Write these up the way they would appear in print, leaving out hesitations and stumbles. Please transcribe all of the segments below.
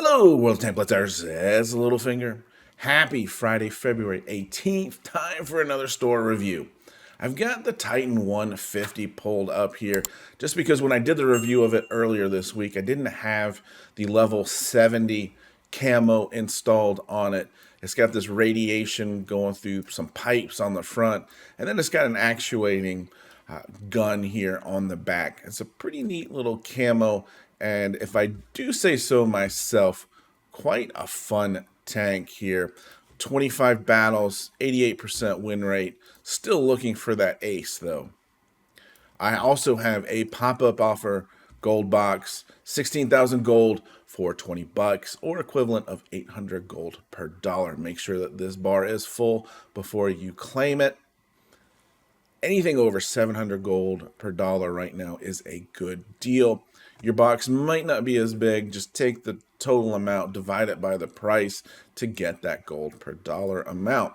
Hello, World Tank Blitzers. It's Littlefinger. Happy Friday, February 18th. Time for another store review. I've got the Titan 150 pulled up here just because when I did the review of it earlier this week, I didn't have the level 70 camo installed on it. It's got this radiation going through some pipes on the front, and then it's got an actuating gun here on the back. It's a pretty neat little camo, and if I do say so myself, quite a fun tank here. 25 battles, 88% win rate. Still looking for that ace though. I also have a pop-up offer gold box, 16,000 gold for 20 bucks or equivalent of 800 gold per dollar. Make sure that this bar is full before you claim it. Anything over 700 gold per dollar right now is a good deal. Your box might not be as big. Just take the total amount, divide it by the price to get that gold per dollar amount.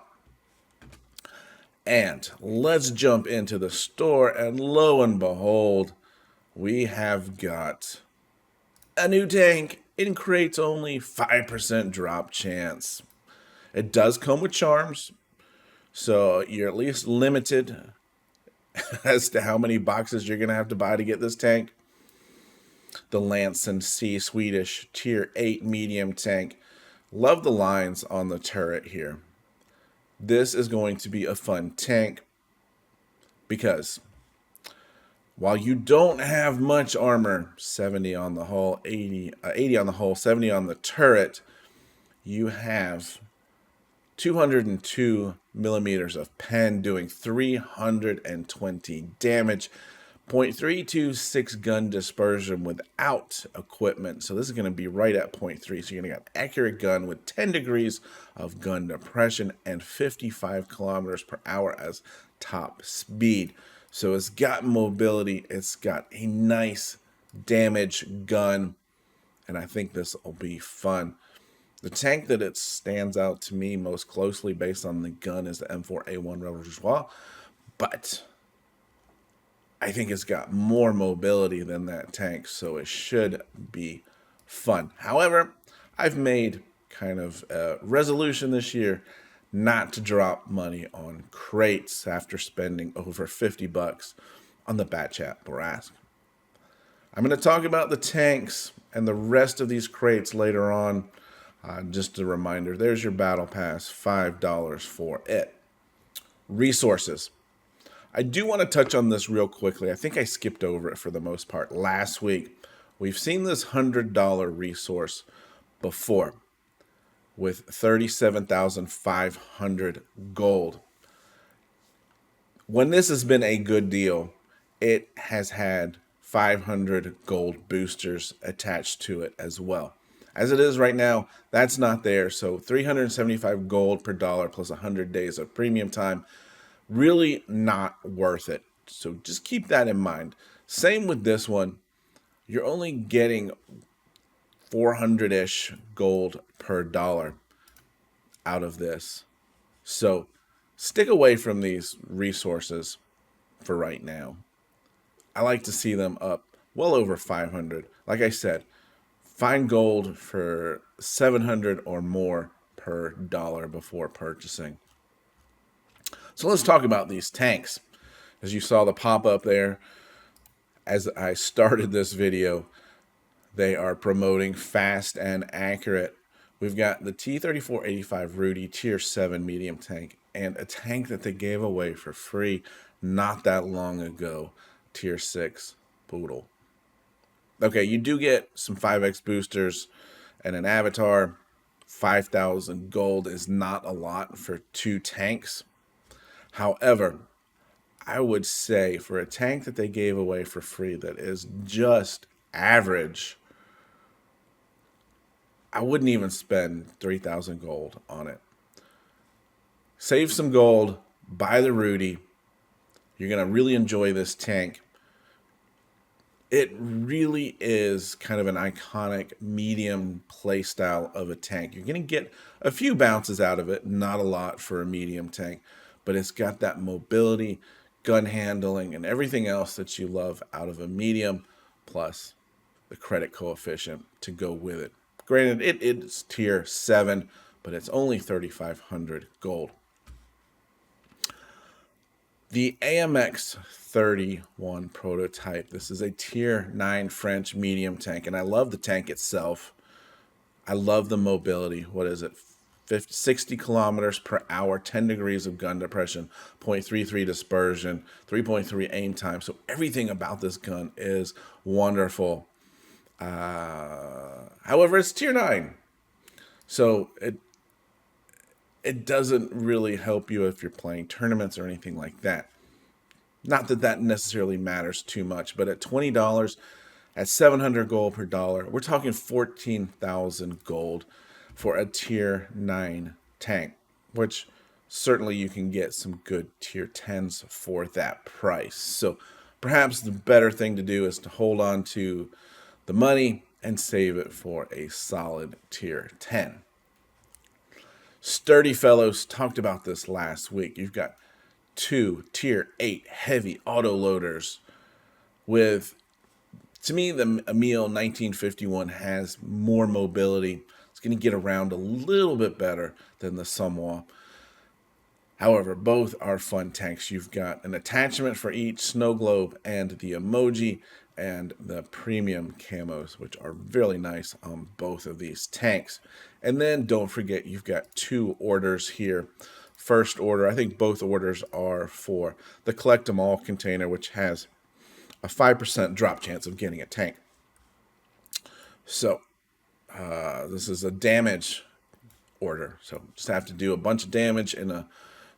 And let's jump into the store, and lo and behold, we have got a new tank in crates only, 5% drop chance. It does come with charms, so you're at least limited as to how many boxes you're going to have to buy to get this tank. The Lance and C Swedish Tier 8 medium tank. Love the lines on the turret here. This is going to be a fun tank because while you don't have much armor, 70 on the hull, 80 on the hull, 70 on the turret, you have 202 millimeters of pen doing 320 damage. 0.326 gun dispersion without equipment. So this is going to be right at 0.3. So you're going to get an accurate gun with 10 degrees of gun depression and 55 kilometers per hour as top speed. So it's got mobility. It's got a nice damage gun. And I think this will be fun. The tank that it stands out to me most closely based on the gun is the M4A1 Rebel Joie. But I think it's got more mobility than that tank, so it should be fun. However, I've made kind of a resolution this year not to drop money on crates after spending over 50 bucks on the Bat Chat Brask. I'm going to talk about the tanks and the rest of these crates later on. Just a reminder, there's your battle pass, $5 for it. Resources. I do want to touch on this real quickly. I think I skipped over it for the most part last week. We've seen this $100 resource before with 37,500 gold. When this has been a good deal, it has had 500 gold boosters attached to it as well. As it is right now, that's not there. So 375 gold per dollar plus 100 days of premium time. Really not worth it. So just keep that in mind. Same with this one. You're only getting 400-ish gold per dollar out of this. So stick away from these resources for right now. I like to see them up well over 500. Like I said, find gold for 700 or more per dollar before purchasing. So let's talk about these tanks. As you saw the pop-up there, as I started this video, they are promoting fast and accurate. We've got the T-3485 RUDY Tier 7 medium tank and a tank that they gave away for free not that long ago, Tier 6 Poodle. Okay, you do get some 5x boosters and an avatar. 5,000 gold is not a lot for two tanks. However, I would say for a tank that they gave away for free that is just average, I wouldn't even spend 3,000 gold on it. Save some gold, buy the RUDY. You're going to really enjoy this tank. It really is kind of an iconic medium play style of a tank. You're going to get a few bounces out of it, not a lot for a medium tank. But it's got that mobility, gun handling, and everything else that you love out of a medium, plus the credit coefficient to go with it. Granted, it's tier 7, but it's only 3,500 gold. The AMX31 Prototype. This is a tier 9 French medium tank, and I love the tank itself. I love the mobility. What is it? 60 kilometers per hour, 10 degrees of gun depression, 0.33 dispersion, 3.3 aim time. So everything about this gun is wonderful. However, it's tier 9. So it doesn't really help you if you're playing tournaments or anything like that. Not that that necessarily matters too much, but at $20, at 700 gold per dollar, we're talking 14,000 gold for a tier 9 tank, which certainly you can get some good tier 10s for that price. So perhaps the better thing to do is to hold on to the money and save it for a solid tier 10. Sturdy Fellows talked about this last week. You've got 2 tier 8 heavy autoloaders with, to me, the Emil 1951 has more mobility. It's going to get around a little bit better than the Somwa. However, both are fun tanks. You've got an attachment for each snow globe and the emoji and the premium camos, which are really nice on both of these tanks. And then don't forget, you've got 2 orders here. First order, I think both orders are for the Collect 'em All container, which has a 5% drop chance of getting a tank. So this is a damage order. So just have to do a bunch of damage in a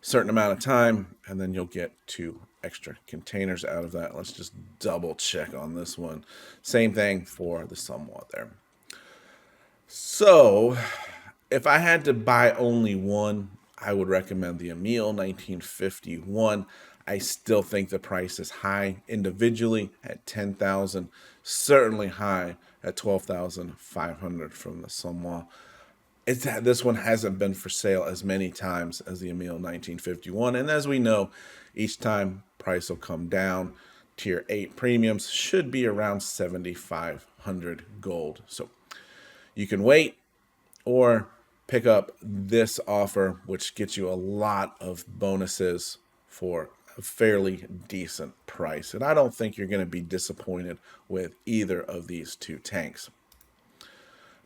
certain amount of time, and then you'll get 2 extra containers out of that. Let's just double check on this one. Same thing for the somewhat there. So if I had to buy only one, I would recommend the Emil 1951. I still think the price is high individually at 10,000, certainly high at 12,500 from the Somwa. This one hasn't been for sale as many times as the Emil 1951, and as we know, each time price will come down. Tier 8 premiums should be around 7,500 gold. So you can wait or pick up this offer, which gets you a lot of bonuses for a fairly decent price. And I don't think you're going to be disappointed with either of these 2 tanks.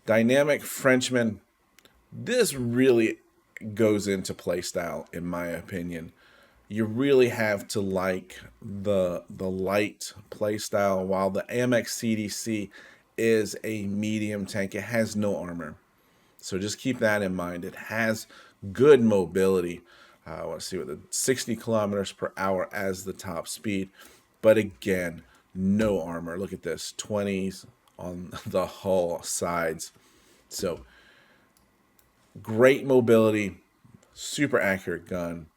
Dynamic Frenchman. This really goes into playstyle, in my opinion. You really have to like the light playstyle, while the AMX CDC is a medium tank. It has no armor. So just keep that in mind. It has good mobility. Let's see, with the 60 kilometers per hour as the top speed. But again, no armor. Look at this, 20s on the hull sides. So great mobility, super accurate gun.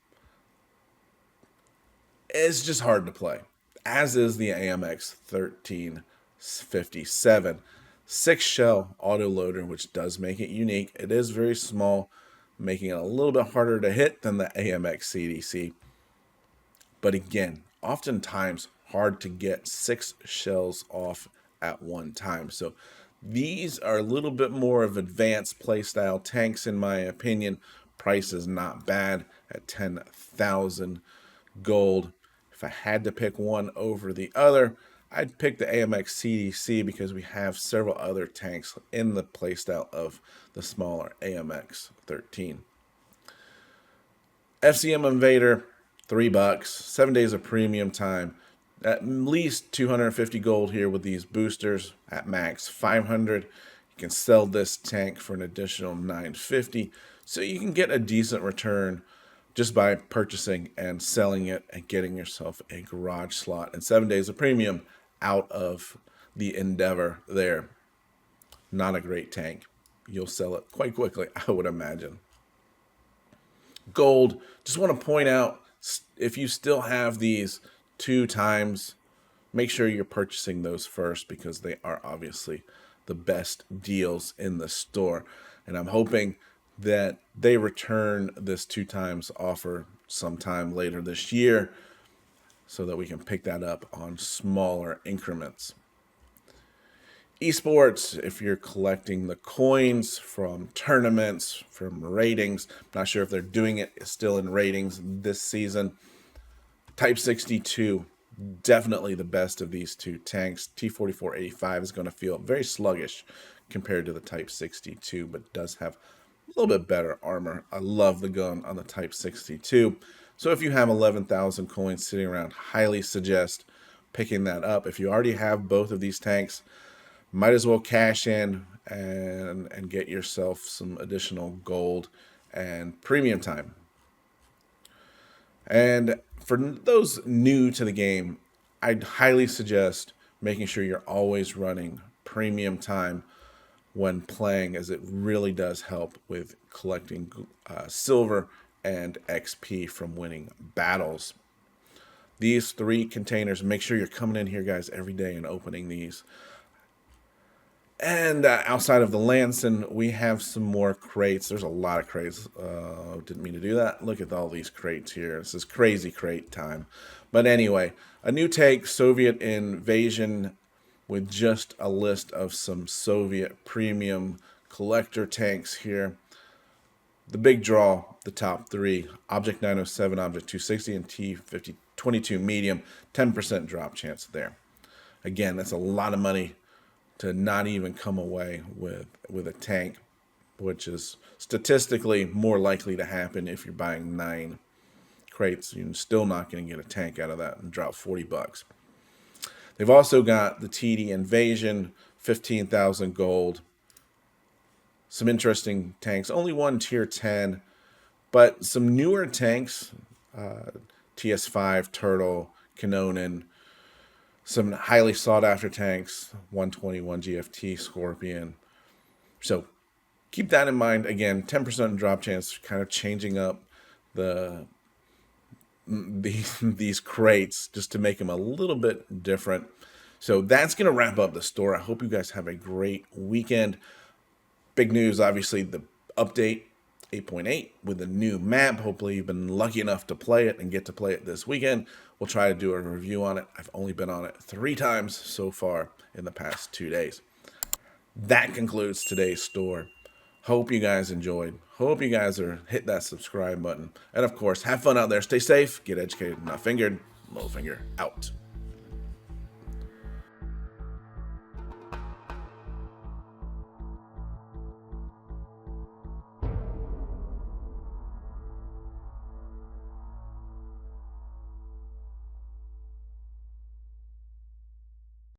It's just hard to play, as is the AMX 1357. 6-shell autoloader, which does make it unique. It is very small, making it a little bit harder to hit than the AMX CDC. But again, oftentimes hard to get 6 shells off at one time. So these are a little bit more of advanced playstyle tanks, in my opinion. Price is not bad at 10,000 gold. If I had to pick one over the other, I'd pick the AMX CDC because we have several other tanks in the playstyle of the smaller AMX 13. FCM Invader, $3, 7 days of premium time. At least 250 gold here with these boosters. At max 500. You can sell this tank for an additional 950. So you can get a decent return just by purchasing and selling it and getting yourself a garage slot and 7 days of premium out of the endeavor there. Not a great tank. You'll sell it quite quickly, I would imagine. Gold, just want to point out, if you still have these 2 times, make sure you're purchasing those first because they are obviously the best deals in the store. And I'm hoping that they return this 2 times offer sometime later this year so that we can pick that up on smaller increments. Esports, if you're collecting the coins from tournaments, from ratings, not sure if they're doing it still in ratings this season. Type 62, definitely the best of these two tanks. T-4485 is going to feel very sluggish compared to the Type 62, but does have a little bit better armor. I love the gun on the Type 62. So if you have 11,000 coins sitting around, highly suggest picking that up. If you already have both of these tanks, might as well cash in and get yourself some additional gold and premium time. And for those new to the game, I'd highly suggest making sure you're always running premium time when playing, as it really does help with collecting silver and XP from winning battles. These 3 containers, make sure you're coming in here, guys, every day and opening these. And outside of the Lanson, we have some more crates. There's a lot of crates. Didn't mean to do that. Look at all these crates here. This is crazy crate time. But anyway, a new take, Soviet Invasion, with just a list of some Soviet premium collector tanks here. The big draw, the top 3, Object 907, Object 260, and T-5022 medium, 10% drop chance there. Again, that's a lot of money to not even come away with a tank, which is statistically more likely to happen if you're buying 9 crates. You're still not going to get a tank out of that and drop 40 bucks. They've also got the TD Invasion, 15,000 gold. Some interesting tanks. Only one tier 10, but some newer tanks. TS5, Turtle, Kanonen. Some highly sought after tanks, 121 GFT, Scorpion. So keep that in mind. Again, 10% drop chance, kind of changing up these crates just to make them a little bit different. So that's going to wrap up the store. I hope you guys have a great weekend. Big news, obviously, the update 8.8 with a new map. Hopefully you've been lucky enough to play it and get to play it this weekend. We'll try to do a review on it. I've only been on it 3 times so far in the past 2 days. That concludes today's store. Hope you guys enjoyed. Hope you guys are hit that subscribe button. And of course, have fun out there. Stay safe. Get educated, not fingered. Littlefinger out.